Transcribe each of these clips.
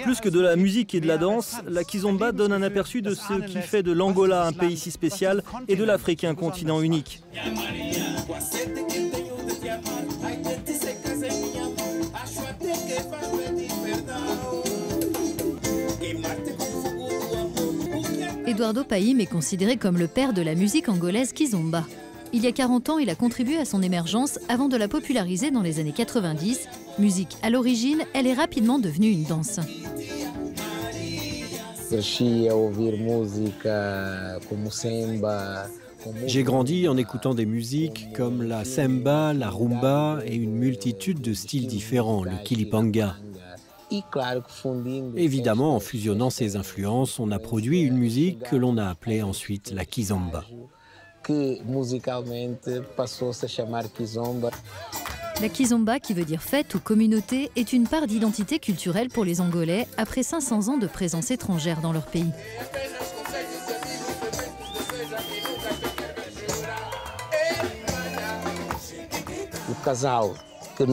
Plus que de la musique et de la danse, la kizomba donne un aperçu de ce qui fait de l'Angola un pays si spécial et de l'Afrique un continent unique. Eduardo Paim est considéré comme le père de la musique angolaise kizomba. Il y a 40 ans, il a contribué à son émergence avant de la populariser dans les années 90. Musique à l'origine, elle est rapidement devenue une danse. J'ai grandi en écoutant des musiques comme la samba, la rumba et une multitude de styles différents, le kilipanga. Évidemment, en fusionnant ces influences, on a produit une musique que l'on a appelée ensuite la kizomba. La kizomba, qui veut dire fête ou communauté, est une part d'identité culturelle pour les Angolais après 500 ans de présence étrangère dans leur pays. Le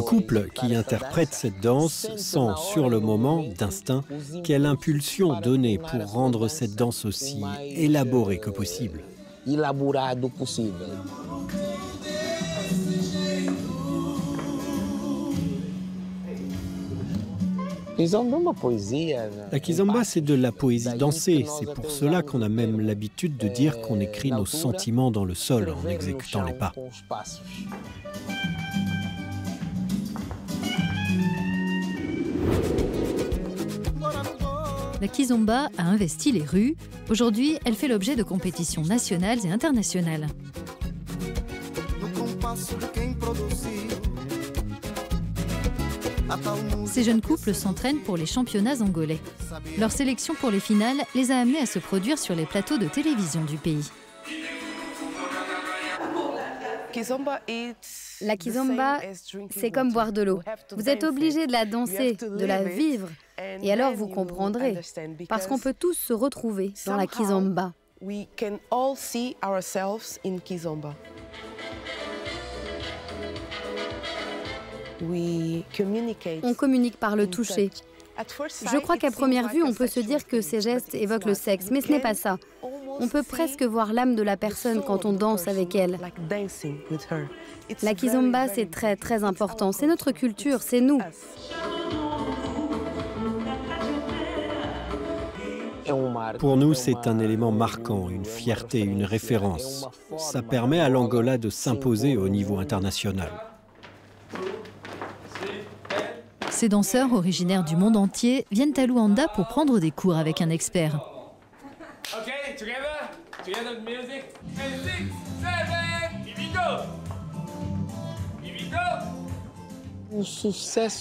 couple qui interprète cette danse sent sur le moment, d'instinct, quelle impulsion donner pour rendre cette danse aussi élaborée que possible. La kizomba, c'est de la poésie dansée. C'est pour cela qu'on a même l'habitude de dire qu'on écrit nos sentiments dans le sol en exécutant les pas. La kizomba a investi les rues. Aujourd'hui, elle fait l'objet de compétitions nationales et internationales. Ces jeunes couples s'entraînent pour les championnats angolais. Leur sélection pour les finales les a amenés à se produire sur les plateaux de télévision du pays. La kizomba, c'est comme boire de l'eau. Vous êtes obligé de la danser, de la vivre, et alors vous comprendrez, parce qu'on peut tous se retrouver dans la kizomba. On communique par le toucher. Je crois qu'à première vue, on peut se dire que ces gestes évoquent le sexe, mais ce n'est pas ça. On peut presque voir l'âme de la personne quand on danse avec elle. La kizomba, c'est très très important. C'est notre culture, c'est nous. Pour nous, c'est un élément marquant, une fierté, une référence. Ça permet à l'Angola de s'imposer au niveau international. Ces danseurs, originaires du monde entier, viennent à Luanda pour prendre des cours avec un expert.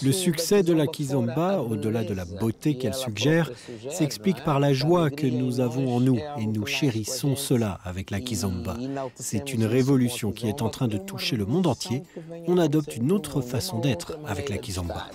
Le succès de la kizomba, au-delà de la beauté qu'elle suggère, s'explique par la joie que nous avons en nous et nous chérissons cela avec la kizomba. C'est une révolution qui est en train de toucher le monde entier. On adopte une autre façon d'être avec la kizomba.